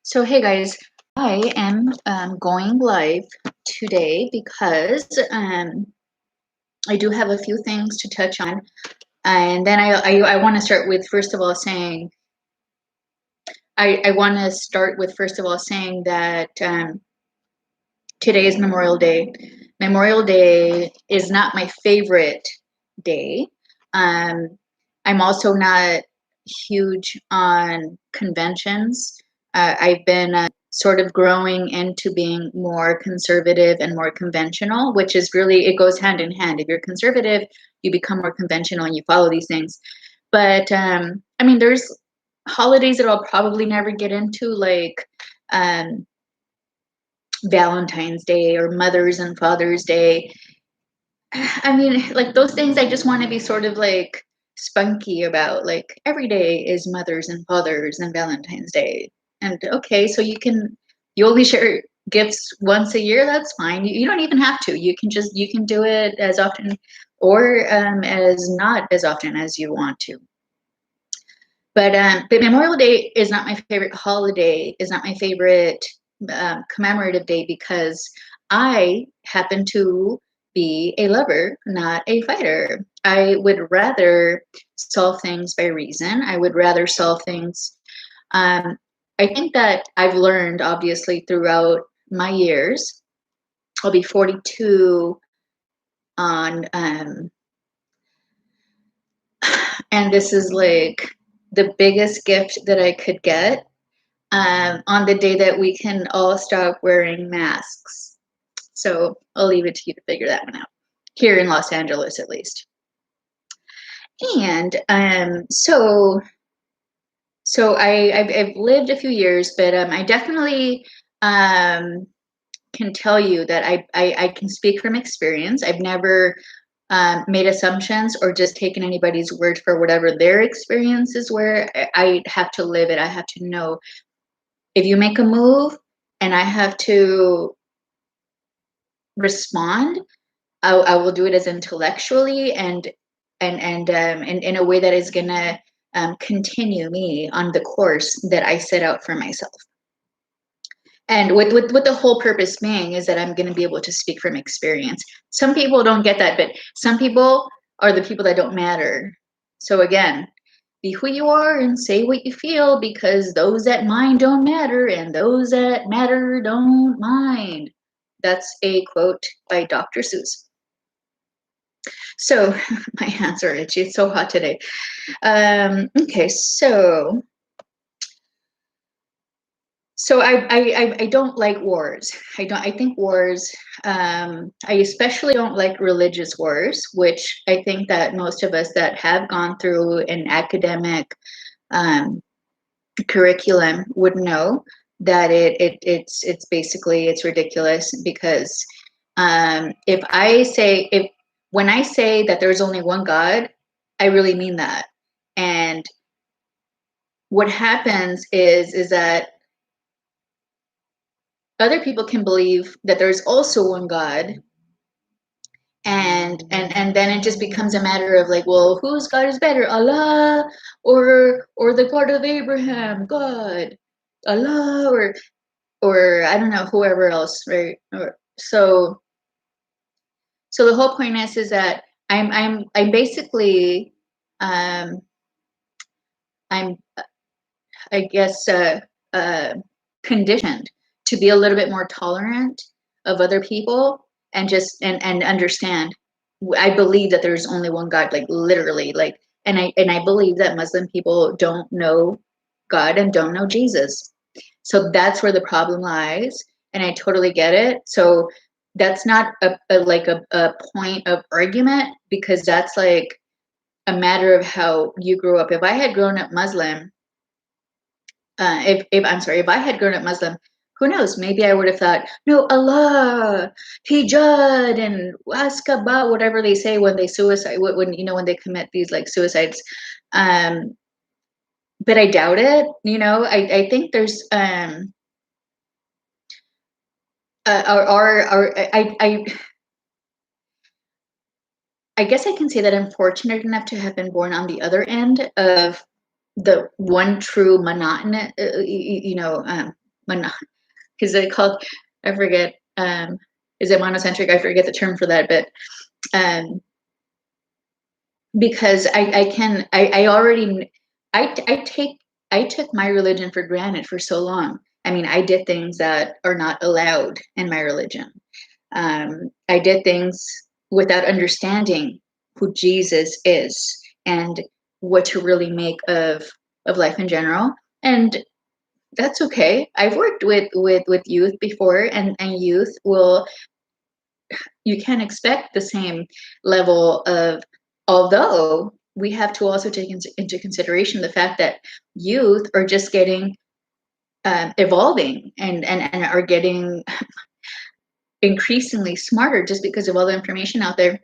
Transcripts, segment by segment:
So, hey guys, I am going live today because I do have a few things to touch on. And then I want to start with, first of all, saying, I want to start with, first of all, saying that today is Memorial Day. Memorial Day is not my favorite day. I'm also not huge on conventions. I've been sort of growing into being more conservative and more conventional, which is really, it goes hand in hand. If you're conservative, you become more conventional and you follow these things. But I mean, there's holidays that I'll probably never get into, like Valentine's Day or Mother's and Father's Day. I mean, like those things I just want to be sort of like spunky about. Like every day is Mother's and Father's and Valentine's Day. And okay, so you only share gifts once a year, that's fine. You don't even have to. You can do it as often or as not as often as you want to. But Memorial Day is not my favorite holiday, is not my favorite commemorative day because I happen to be a lover, not a fighter. I would rather solve things by reason. I would rather solve things. Um, I think that I've learned, obviously, throughout my years. I'll be 42 on, and this is like the biggest gift that I could get on the day that we can all stop wearing masks. So I'll leave it to you to figure that one out. Here in Los Angeles, at least. And I've lived a few years, but I definitely can tell you that I can speak from experience. I've never made assumptions or just taken anybody's word for whatever their experiences were. I have to live it. I have to know if you make a move and I have to respond, I will do it as intellectually and in a way that is gonna continue me on the course that I set out for myself. And with the whole purpose being is that I'm going to be able to speak from experience. Some people don't get that, but some people are the people that don't matter. So again, be who you are and say what you feel, because those that mind don't matter and those that matter don't mind. That's a quote by Dr. Seuss. So my hands are itchy. It's so hot today. Okay, so I don't like wars. I think wars. I especially don't like religious wars, which I think that most of us that have gone through an academic curriculum would know that it's basically it's ridiculous because if when I say that there's only one God, I really mean that. And what happens is that other people can believe that there's also one God, and then it just becomes a matter of like, well, whose God is better, Allah or the God of Abraham, God, Allah, or I don't know, whoever else, right? So the whole point is that I'm basically I'm I guess conditioned to be a little bit more tolerant of other people and just and understand. I believe that there's only one God, like literally, like, and I believe that Muslim people don't know God and don't know Jesus. So that's where the problem lies, and I totally get it. So that's not a point of argument, because that's like a matter of how you grew up. If I had grown up Muslim, if I'm sorry, if I had grown up Muslim, who knows? Maybe I would have thought, no, Allah, hijab, and waskaba, whatever they say when they suicide, when when they commit these like suicides. But I doubt it. I think there's I guess I can say that I'm fortunate enough to have been born on the other end of the one true monotonous, is it called, I forget, is it monocentric? I forget the term for that, but um, because I already, I took my religion for granted for so long. I mean, I did things that are not allowed in my religion. I did things without understanding who Jesus is and what to really make of life in general. And that's okay. I've worked with youth before, and youth will, you can expect the same level of, although we have to also take into consideration the fact that youth are just getting evolving and are getting increasingly smarter just because of all the information out there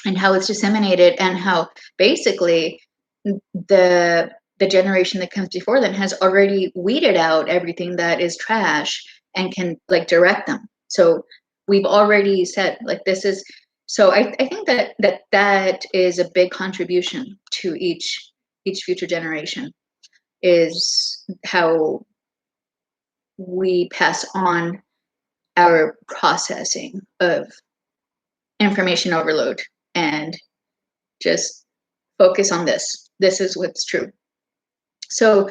and how it's disseminated, and how basically the the generation that comes before them has already weeded out everything that is trash and can like direct them. So we've already said like this is, so I think that is a big contribution to each future generation, is how we pass on our processing of information overload and just focus on this. This is what's true. So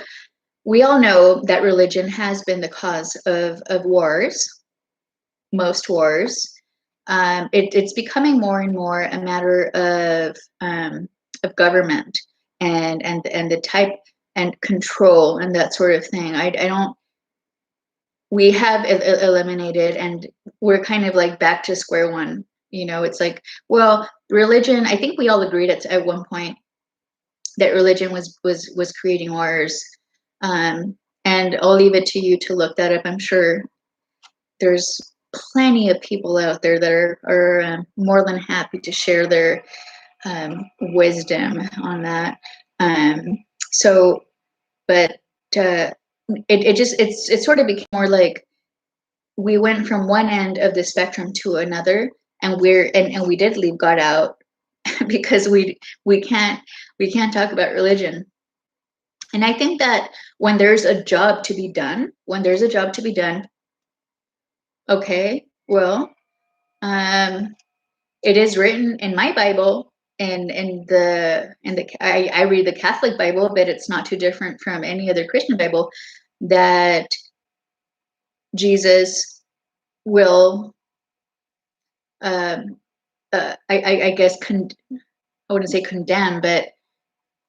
we all know that religion has been the cause of wars, most wars. It's becoming more and more a matter of government and the type and control and that sort of thing. I don't. We have eliminated, and we're kind of like back to square one. You know, it's like, well, religion. I think we all agreed at one point that religion was creating wars. And I'll leave it to you to look that up. I'm sure there's plenty of people out there that are more than happy to share their wisdom on that. Um, so, but it just it sort of became more like we went from one end of the spectrum to another, and and we did leave God out because we can't we can't talk about religion. And I think that when there's a job to be done, okay, well, um, it is written in my Bible, and I read the Catholic Bible, but it's not too different from any other Christian Bible, that Jesus will, um, I guess, I wouldn't say condemn, but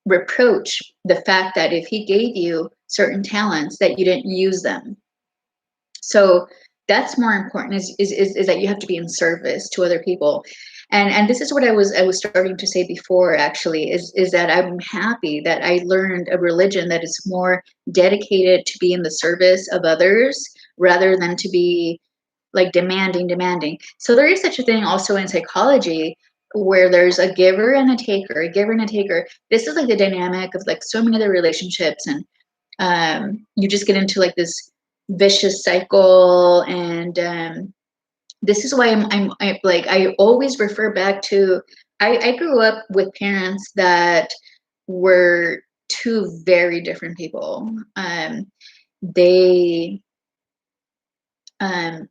reproach the fact that if he gave you certain talents that you didn't use them. So that's more important, is that you have to be in service to other people. And this is what I was starting to say before, actually, is that I'm happy that I learned a religion that is more dedicated to be in the service of others rather than to be like demanding. So there is such a thing also in psychology, where there's a giver and a taker, This is like the dynamic of like so many other relationships, and you just get into like this vicious cycle. And this is why I like, I always refer back to, I grew up with parents that were two very different people. They um,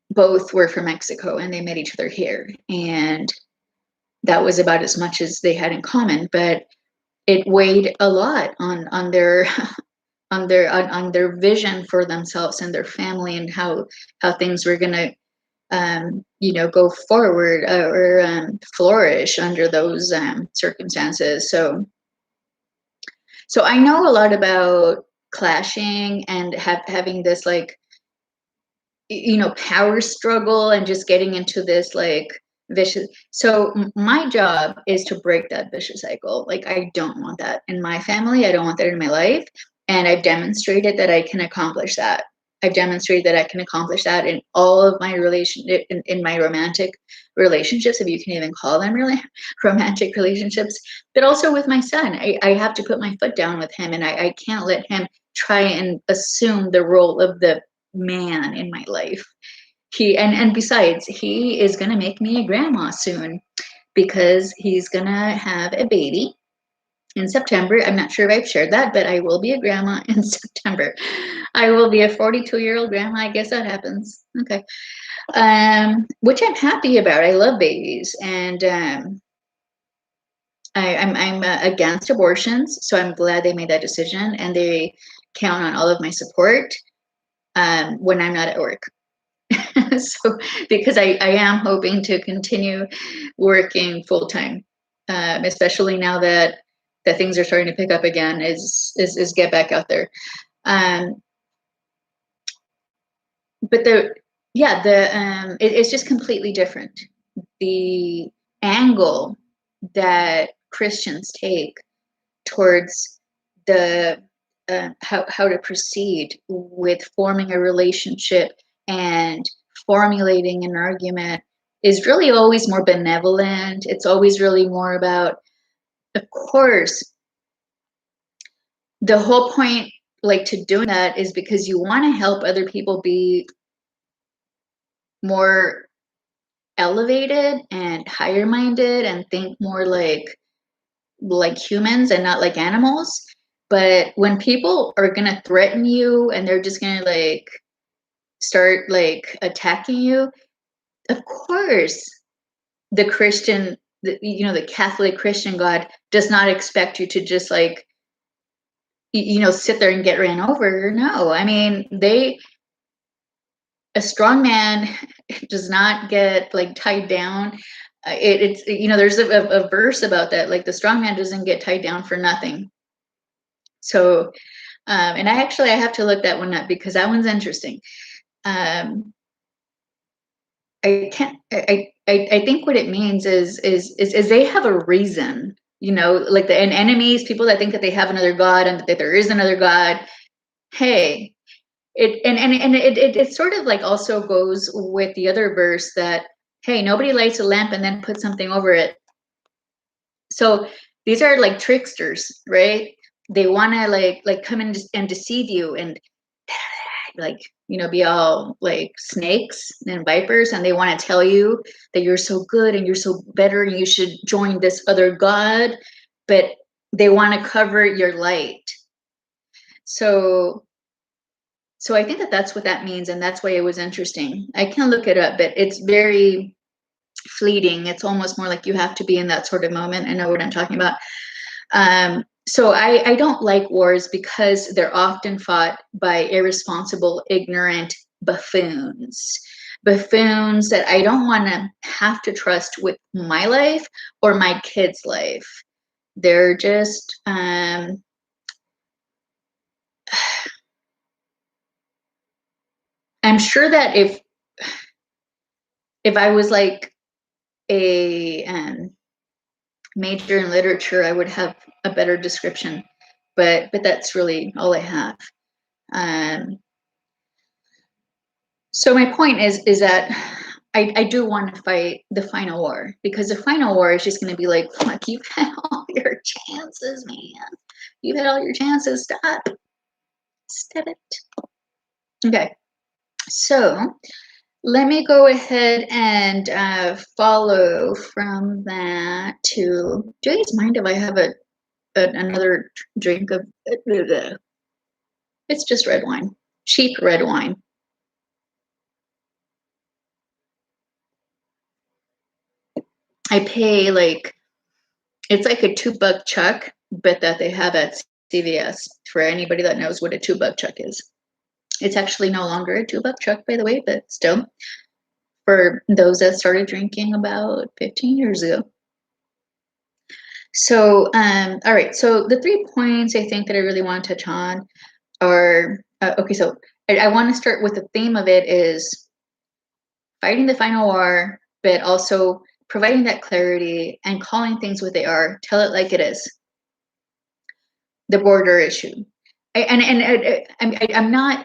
both were from Mexico, and they met each other here, and that was about as much as they had in common. But it weighed a lot on their on their vision for themselves and their family, and how things were gonna go forward, or flourish under those circumstances. So I know a lot about clashing and having this like power struggle, and just getting into this like vicious. So my job is to break that vicious cycle. Like, I don't want that in my family, I don't want that in my life, and I've demonstrated that I can accomplish that. In all of my in my romantic relationships, if you can even call them really romantic relationships, but also with my son. I have to put my foot down with him, and I can't let him try and assume the role of the man in my life. And besides, he is going to make me a grandma soon, because he's going to have a baby, in September. I'm not sure if I've shared that, but I will be a grandma in September. I will be a 42-year-old grandma. I guess that happens. Okay. Which I'm happy about. I love babies, and I'm against abortions, so I'm glad they made that decision, and they count on all of my support when I'm not at work. So, because I am hoping to continue working full time, especially now that things are starting to pick up again, is get back out there. Um, but it's just completely different. The angle that Christians take towards the how to proceed with forming a relationship and formulating an argument is really always more benevolent. It's always really more about, of course, the whole point, like, to doing that is because you want to help other people be more elevated and higher minded and think more like humans and not like animals. But when people are going to threaten you and they're just going to like start like attacking you, of course the Christian, the Catholic Christian God does not expect you to just like sit there and get ran over. No, I mean, a strong man does not get like tied down. It's there's a verse about that, like the strong man doesn't get tied down for nothing. So and I have to look that one up because that one's interesting. um I can't I think what it means is they have a reason, like the and enemies, people that think that they have another God and that there is another God. Hey, it sort of like also goes with the other verse that, hey, nobody lights a lamp and then puts something over it. So these are like tricksters, right? They want to like come in and deceive you and like be all like snakes and vipers, and they want to tell you that you're so good and you're so better and you should join this other God, but they want to cover your light. So I think that that's what that means, and that's why it was interesting. I can look it up, but it's very fleeting. It's almost more like you have to be in that sort of moment and know what I'm talking about. So I don't like wars because they're often fought by irresponsible, ignorant buffoons. Buffoons that I don't want to have to trust with my life or my kids' life. They're just I'm sure that if I was like a major in literature, I would have a better description, but that's really all I have. So my point is that I do want to fight the final war, because the final war is just going to be like, look, you've had all your chances, man. You've had all your chances. Stop it. Okay, so let me go ahead and follow from that to, do you guys mind if I have another drink of, it's just red wine, cheap red wine. I pay like, it's like a $2 chuck, but that they have at CVS, for anybody that knows what a $2 chuck is. It's actually no longer a $2 chuck, by the way, but still, for those that started drinking about 15 years ago. So, all right. So the 3 points I think that I really want to touch on are, okay, so I want to start with the theme of it is fighting the final war, but also providing that clarity and calling things what they are. Tell it like it is. The border issue. I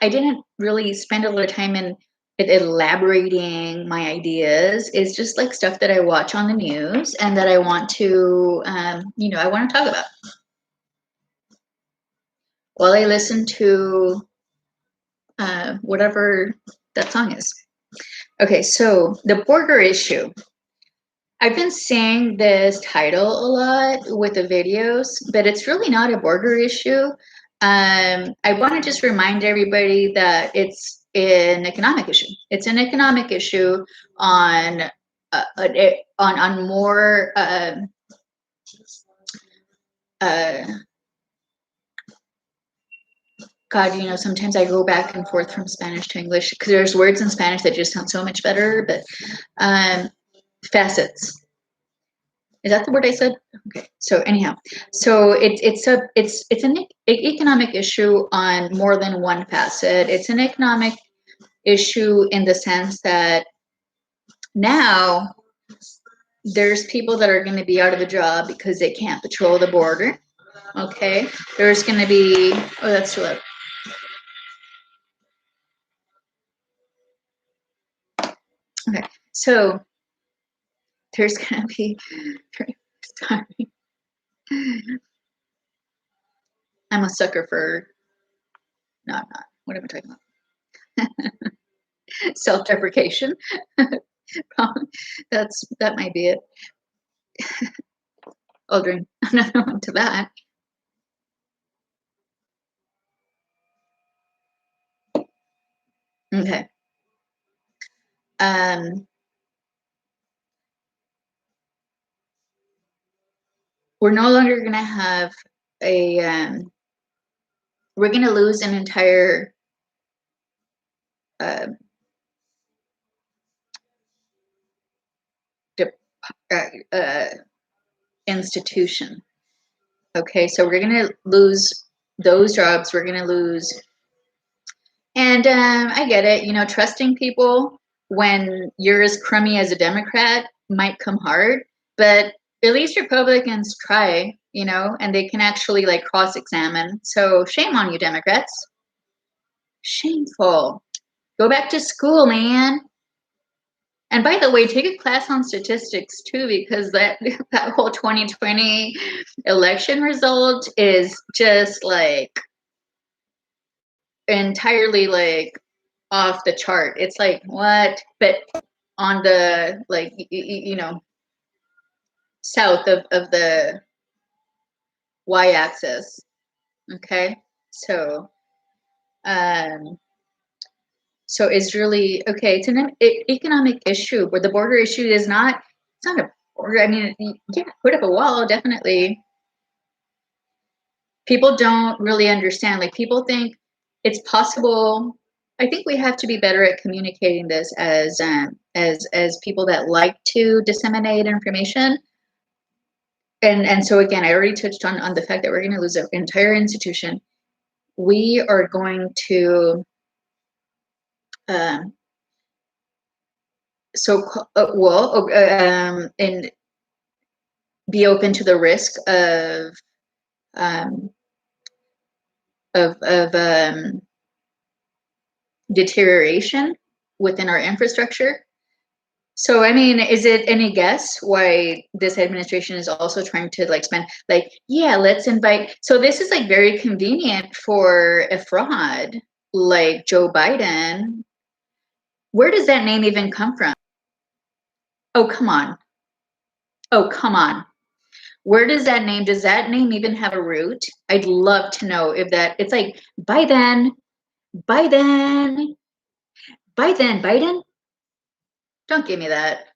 didn't really spend a lot of time in elaborating my ideas. It's just like stuff that I watch on the news and that I want to, I want to talk about. While I listen to whatever that song is. Okay, so the border issue. I've been seeing this title a lot with the videos, but it's really not a border issue. I want to just remind everybody that it's an economic issue. It's an economic issue on on more God, you know, sometimes I go back and forth from Spanish to English because there's words in Spanish that just sound so much better. But facets. Is that the word I said? Okay. So anyhow, so it's an economic issue on more than one facet. It's an economic issue in the sense that now there's people that are going to be out of a job because they can't patrol the border. Okay. There's going to be, oh, that's too loud. Okay. So there's going to be, sorry. I'm a sucker for, no, I'm not. What am I talking about? Self-deprecation. That might be it. I'll drink another one to that. Okay. We're no longer going to have a, we're going to lose an entire institution. Okay, so we're going to lose those jobs. We're going to lose, and I get it. You know, trusting people when you're as crummy as a Democrat might come hard, but at least Republicans try, you know, and they can actually like cross-examine. So shame on you, Democrats. Shameful. Go back to school, man. And by the way, take a class on statistics too, because that whole 2020 election result is just like entirely like off the chart. It's like what? But on the like you know, south of the y-axis. Okay, so so it's really okay. It's an economic issue where the border issue is not. It's not a border. I mean, yeah, put up a wall, definitely. People don't really understand. Like people think it's possible. I think we have to be better at communicating this as people that like to disseminate information. And so again, I already touched on the fact that we're going to lose an entire institution. We are going to and be open to the risk of deterioration within our infrastructure. So, I mean, is it any guess why this administration is also trying to like spend like, yeah, let's invite. So this is like very convenient for a fraud like Joe Biden. Where does that name even come from? Oh, come on. Oh, come on. Where does that name even have a root? I'd love to know if that, it's like Biden. Biden. Don't give me that.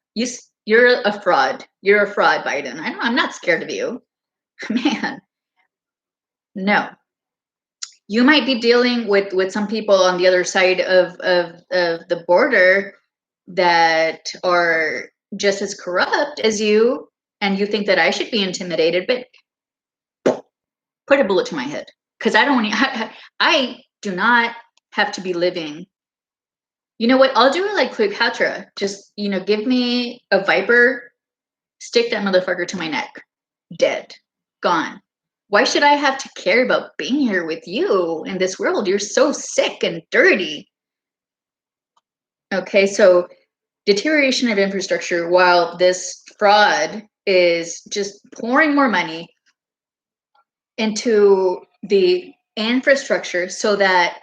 You're a fraud. You're a fraud, Biden. I'm not scared of you. Man, no. You might be dealing with some people on the other side of the border that are just as corrupt as you, and you think that I should be intimidated, but put a bullet to my head, because I do not have to be living. You know what? I'll do it like Cleopatra. Just, you know, give me a viper, stick that motherfucker to my neck. Dead. Gone. Why should I have to care about being here with you in this world? You're so sick and dirty. Okay, so deterioration of infrastructure while this fraud is just pouring more money into the infrastructure so that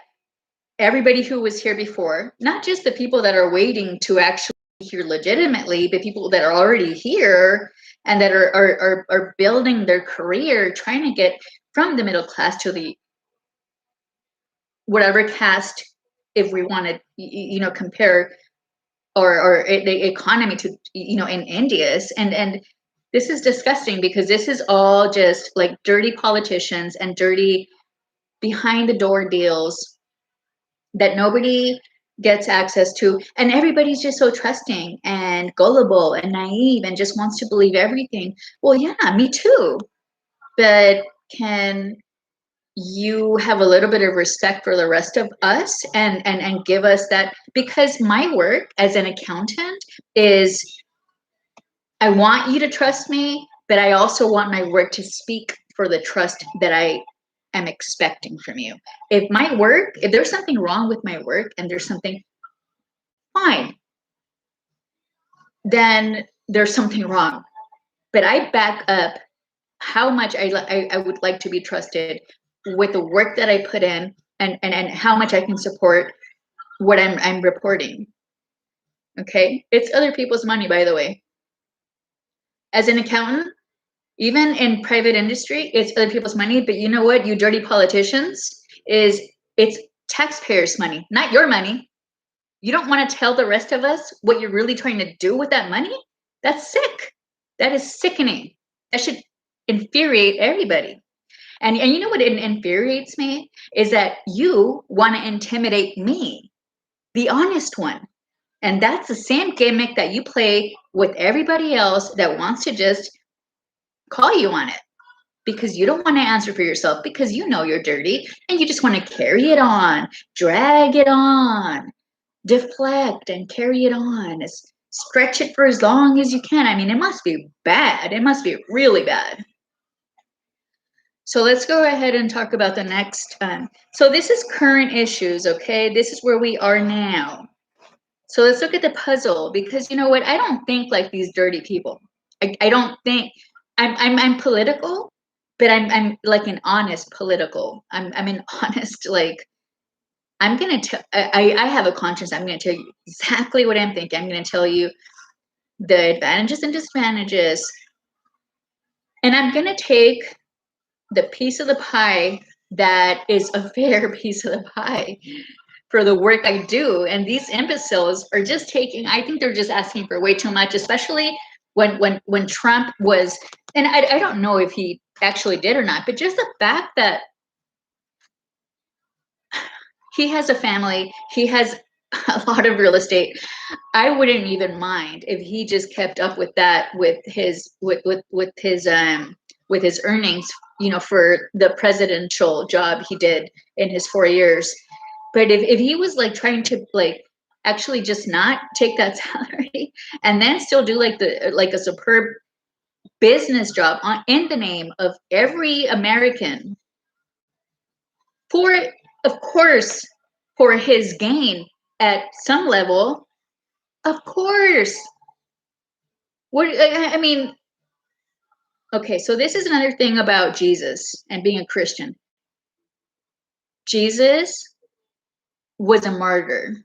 everybody who was here before, not just the people that are waiting to actually here legitimately, but people that are already here and that are building their career, trying to get from the middle class to the whatever caste, if we want to compare or the economy to in India's, and this is disgusting because this is all just like dirty politicians and dirty behind the door deals that nobody gets access to, and everybody's just so trusting and gullible and naive and just wants to believe everything. Well, yeah, me too, but can you have a little bit of respect for the rest of us and give us that? Because my work as an accountant is, I want you to trust me, but I also want my work to speak for the trust that I am expecting from you. If there's something wrong with my work and there's something, fine, then there's something wrong. But I back up how much I would like to be trusted with the work that I put in, and how much I can support what I'm reporting. Okay, it's other people's money, by the way. As an accountant, even in private industry, it's other people's money. But you know what, you dirty politicians, it's taxpayers' money, not your money. You don't want to tell the rest of us what you're really trying to do with that money? That's sick. That is sickening. That should infuriate everybody. And you know what infuriates me is that you want to intimidate me, the honest one. And that's the same gimmick that you play with everybody else that wants to just call you on it, because you don't want to answer for yourself, because you know you're dirty and you just want to carry it on, drag it on, deflect and carry it on, stretch it for as long as you can. I mean, it must be bad. It must be really bad. So let's go ahead and talk about the next. So this is current issues, okay? This is where we are now. So let's look at the puzzle, because you know what? I don't think like these dirty people. I don't think I'm political, but I'm like an honest political. I'm an honest, like, I'm gonna tell. I have a conscience. I'm gonna tell you exactly what I'm thinking. I'm gonna tell you the advantages and disadvantages, and I'm gonna take the piece of the pie that is a fair piece of the pie for the work I do. And these imbeciles are just taking, I think they're just asking for way too much, especially when Trump was, and I don't know if he actually did or not, but just the fact that he has a family, he has a lot of real estate. I wouldn't even mind if he just kept up with that, with his earnings, for the presidential job he did in his 4 years. But if he was like trying to like actually just not take that salary and then still do like a superb business job in the name of every American, for, of course, for his gain at some level, of course. What I mean, okay, so this is another thing about Jesus and being a Christian. Jesus was a martyr.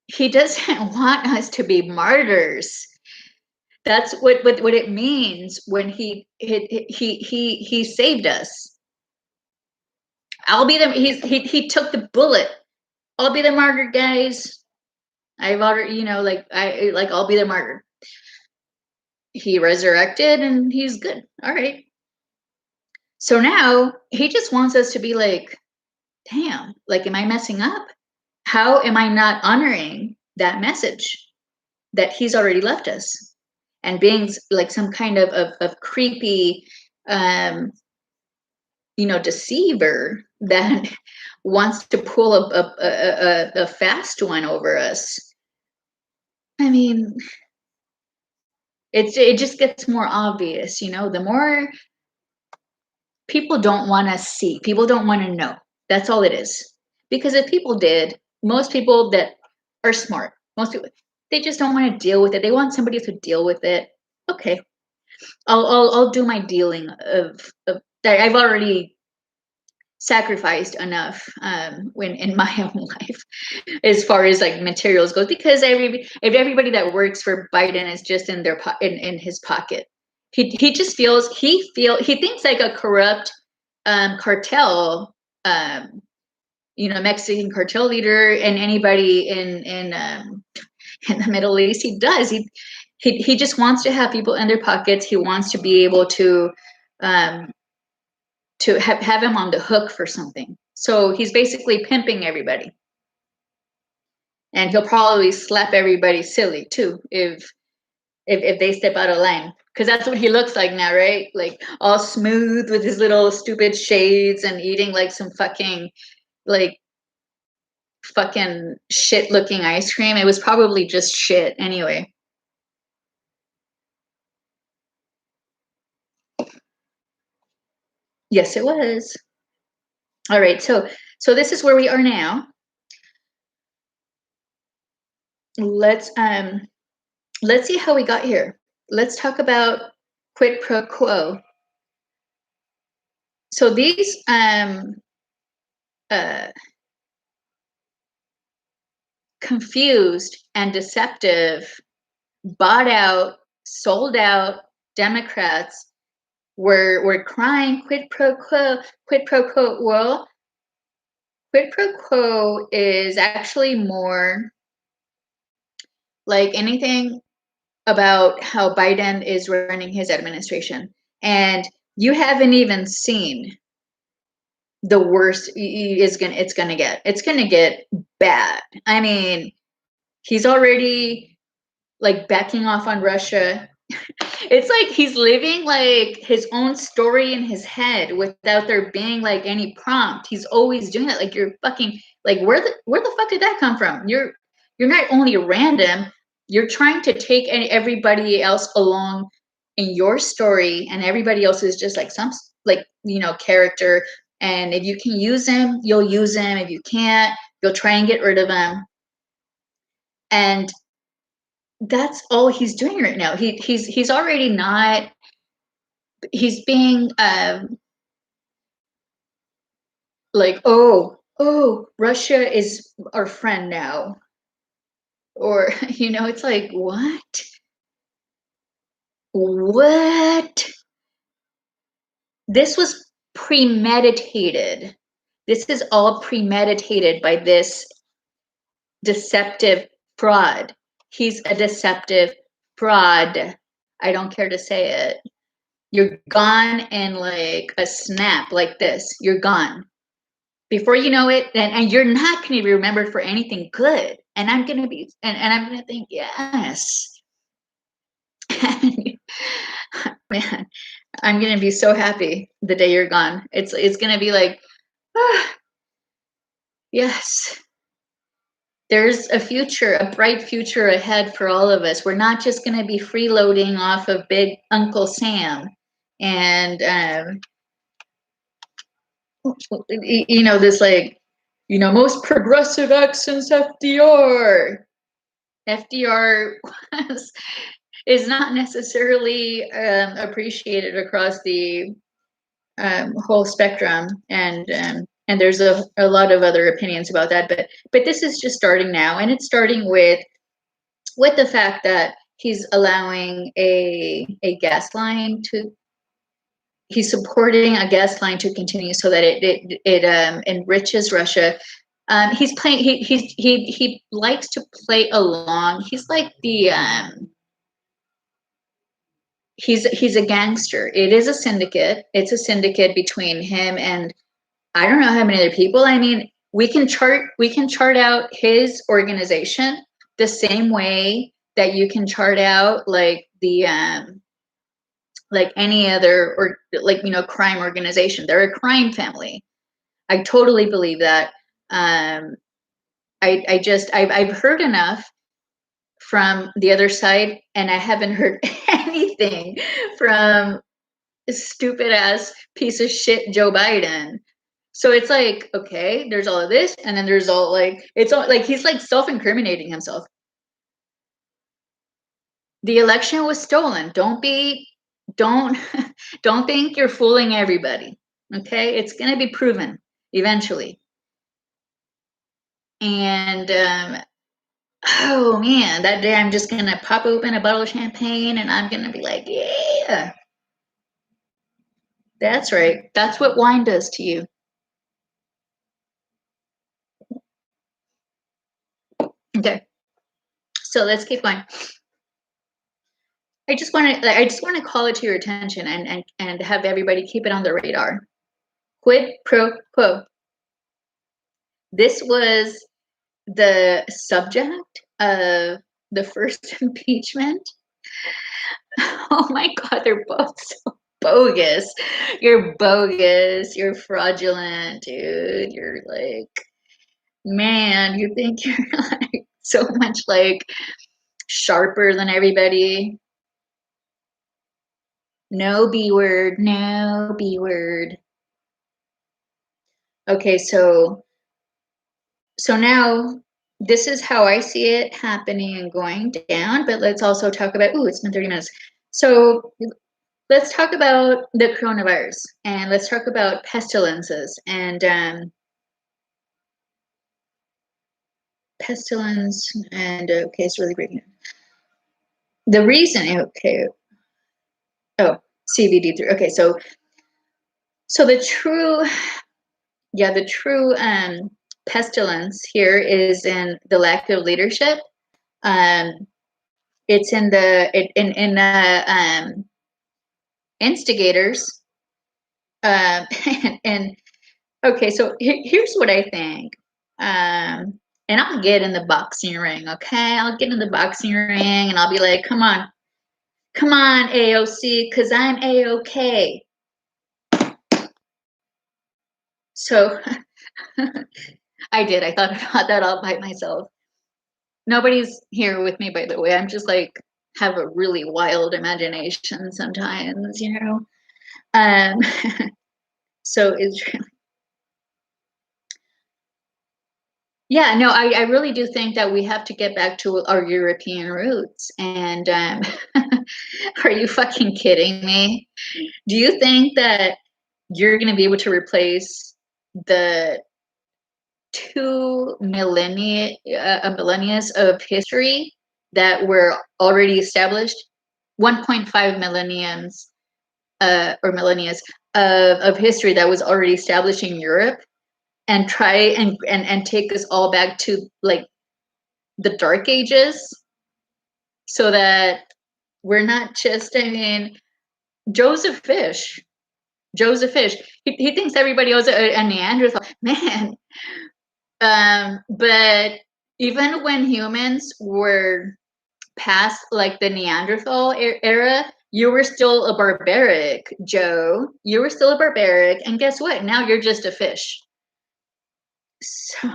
He doesn't want us to be martyrs. That's what it means when he saved us. He took the bullet. I'll be the martyr, guys. I've already, I'll be the martyr. He resurrected and he's good. All right. So now he just wants us to be like, damn, like, am I messing up? How am I not honoring that message that he's already left us? And being like some kind of creepy, deceiver that wants to pull a fast one over us. I mean, it just gets more obvious, the more people don't want to see, people don't want to know. That's all it is. Because if people did, most people that are smart, most people, they just don't want to deal with it. They want somebody to deal with it. Okay, I'll do my dealing of that. I've already sacrificed enough when in my own life as far as like materials goes, because if everybody that works for Biden is just in their in his pocket, he just he thinks like a corrupt cartel, Mexican cartel leader, and anybody in the Middle East. He does. He just wants to have people in their pockets. He wants to be able um, to have him on the hook for something. So he's basically pimping everybody. And he'll probably slap everybody silly too if they step out of line. Because that's what he looks like now, right? Like all smooth with his little stupid shades and eating like some like fucking shit looking ice cream. It was probably just shit anyway. Yes, it was. All right, so this is where we are now. Let's see how we got here. Let's talk about quid pro quo. So these confused and deceptive, bought out, sold out Democrats were crying quid pro quo, quid pro quo. Well, quid pro quo is actually more like anything about how Biden is running his administration. And you haven't even seen the worst it's gonna get. It's gonna get bad. I mean, he's already like backing off on Russia. It's like he's living like his own story in his head without there being like any prompt. He's always doing that. Like you're fucking like where the fuck did that come from? You're not only random, you're trying to take everybody else along in your story, and everybody else is just like some like character. And if you can use him, you'll use him. If you can't, you'll try and get rid of him. And that's all he's doing right now. He's already not. He's being like, oh, Russia is our friend now, or it's like what? This was premeditated. This is all premeditated by this deceptive fraud. He's a deceptive fraud. I don't care to say it. You're gone in like a snap, like this. You're gone. Before you know it, and you're not going to be remembered for anything good. And I'm going to be, and I'm going to think, yes. Man, I'm going to be so happy the day you're gone. It's going to be like, yes. There's a future, a bright future ahead for all of us. We're not just going to be freeloading off of big Uncle Sam and this like most progressive act since FDR. FDR is not necessarily appreciated across the whole spectrum, and there's a lot of other opinions about that. But this is just starting now, and it's starting with the fact that he's allowing a gas line to. He's supporting a gas line to continue so that it enriches Russia. He's playing. He likes to play along. He's like the. He's a gangster. It is a syndicate. It's a syndicate between him and I don't know how many other people. I mean, we can chart out his organization the same way that you can chart out like the like any other or like crime organization. They're a crime family. I totally believe that. I've heard enough from the other side, and I haven't heard anything from stupid ass piece of shit Joe Biden. So it's like, okay, there's all of this, and then there's all like it's all like he's like self-incriminating himself. The election was stolen. Don't don't think you're fooling everybody. Okay, it's gonna be proven. eventually. And oh man, that day I'm just gonna pop open a bottle of champagne and I'm gonna be like, yeah, that's right. That's what wine does to you. Okay, so let's keep going. I just want to call it to your attention and have everybody keep it on the radar. Quid pro quo. This was the subject of the first impeachment. Oh my God, they're both so bogus. You're bogus. You're fraudulent, dude. You're like, man, you think you're like so much like sharper than everybody. No B word, no B word. Okay, so now this is how I see it happening and going down, but let's also talk about, ooh, it's been 30 minutes. So let's talk about the coronavirus and let's talk about pestilences and pestilence and okay, it's really great. The reason, okay, oh, CVD3. Okay, so the true, yeah, the true pestilence here is in the lack of leadership. It's in the instigators. And okay, so here's what I think. And I'll get in the boxing ring, okay? I'll get in the boxing ring and I'll be like, come on, AOC, because I'm A-OK. So I did. I thought about that all by myself. Nobody's here with me, by the way. I'm just like, have a really wild imagination sometimes, you know? So it's yeah, no, I really do think that we have to get back to our European roots. And are you fucking kidding me? Do you think that you're going to be able to replace the 2 millennia of history that were already established? 1.5 millenniums or millennias of history that was already established in Europe, and try and take us all back to like the dark ages, so that we're not just, I mean, Joseph Fish, he thinks everybody else a Neanderthal man. But even when humans were past like the Neanderthal era, you were still a barbaric, Joe. You were still a barbaric, and guess what? Now you're just a fish. So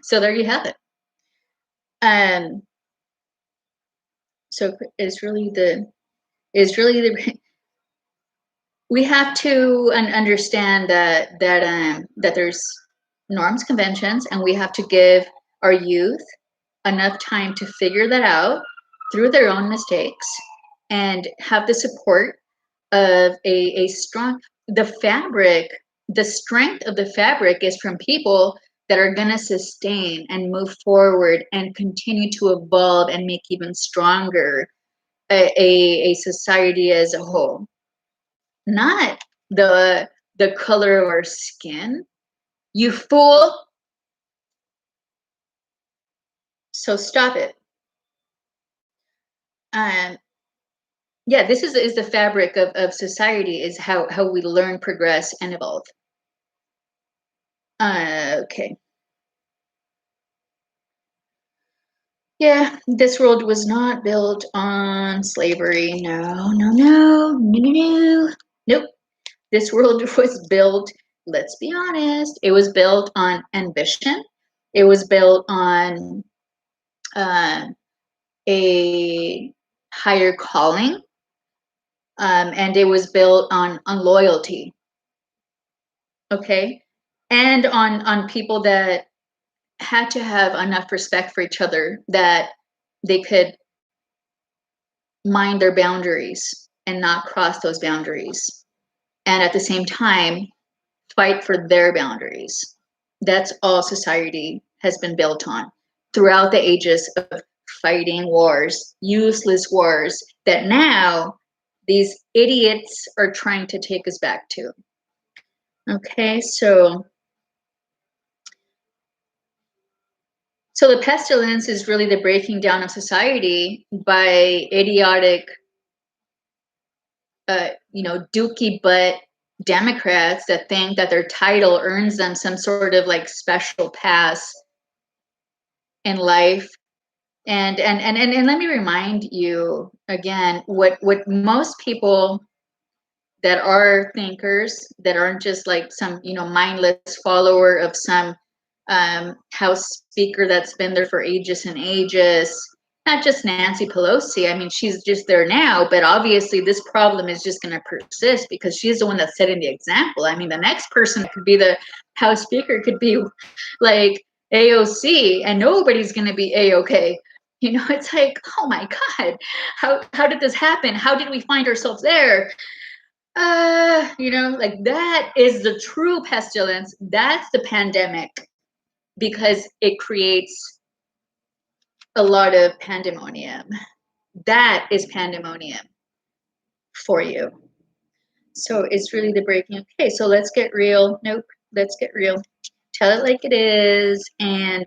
so there you have it. So it's really the we have to understand that there's norms, conventions, and we have to give our youth enough time to figure that out through their own mistakes and have the support of a strong, the strength of the fabric is from people that are going to sustain and move forward and continue to evolve and make even stronger a society as a whole, not the color of our skin, you fool. So stop it. Yeah, this is the fabric of society, is how we learn, progress, and evolve. Okay. Yeah, this world was not built on slavery. No, no, no, no, no, no. Nope. This world was built, let's be honest, it was built on ambition. It was built on a higher calling, and it was built on loyalty. Okay, and on people that had to have enough respect for each other that they could mind their boundaries and not cross those boundaries, and at the same time fight for their boundaries. That's all society has been built on throughout the ages of fighting wars, useless wars that now these idiots are trying to take us back to. Okay, so the pestilence is really the breaking down of society by idiotic, dookie butt Democrats that think that their title earns them some sort of like special pass in life. And let me remind you again, what most people that are thinkers, that aren't just like some mindless follower of some House Speaker that's been there for ages and ages. Not just Nancy Pelosi. I mean, she's just there now, but obviously this problem is just going to persist because she's the one that's setting the example. I mean, the next person could be the House Speaker, could be like AOC, and nobody's going to be A-okay. It's like, oh my God, how did this happen? How did we find ourselves there? Like that is the true pestilence. That's the pandemic, because it creates a lot of pandemonium. That is pandemonium for you. So it's really the breaking. Okay, so let's get real. Nope, let's get real. Tell it like it is. And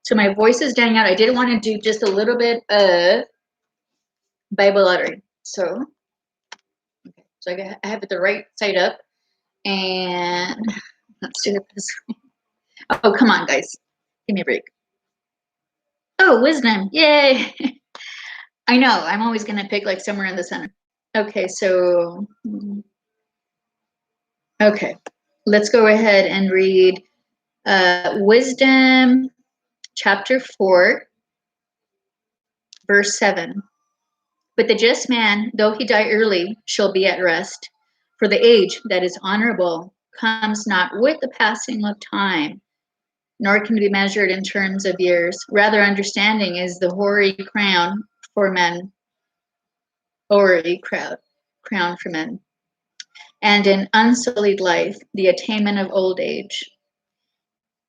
so my voice is dying out. I did want to do just a little bit of Bible lottery. So, okay, so I have it the right side up. And let's do it this way. Oh, come on, guys. Give me a break. Oh, wisdom. Yay. I know. I'm always going to pick like somewhere in the center. Okay, so, okay. Let's go ahead and read Wisdom chapter 4, verse 7. But the just man, though he die early, shall be at rest. For the age that is honorable comes not with the passing of time, nor can be measured in terms of years. Rather, understanding is the hoary crown for men, hoary crown for men, and an unsullied life, the attainment of old age.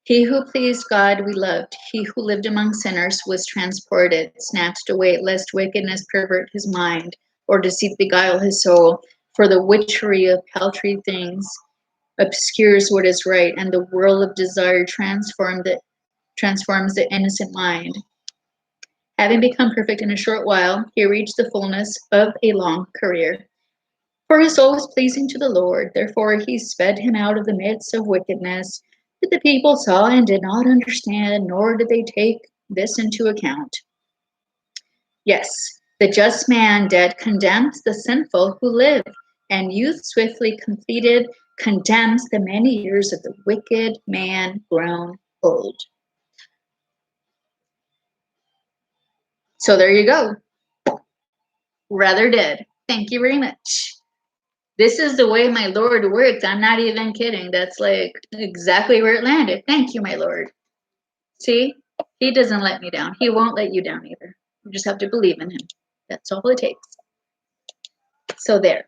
He who pleased God we loved. He who lived among sinners was transported, snatched away, lest wickedness pervert his mind, or deceit beguile his soul. For the witchery of paltry things obscures what is right, and the whirl of desire transforms the innocent mind. Having become perfect in a short while, he reached the fullness of a long career. For his soul was pleasing to the Lord, therefore he sped him out of the midst of wickedness. But the people saw and did not understand, nor did they take this into account. Yes, the just man dead condemns the sinful who live, and youth swiftly completed condemns the many years of the wicked man grown old. So there you go. Rather dead. Thank you very much. This is the way my Lord works. I'm not even kidding. That's like exactly where it landed. Thank you, my Lord. See, he doesn't let me down. He won't let you down either. You just have to believe in him. That's all it takes. So there.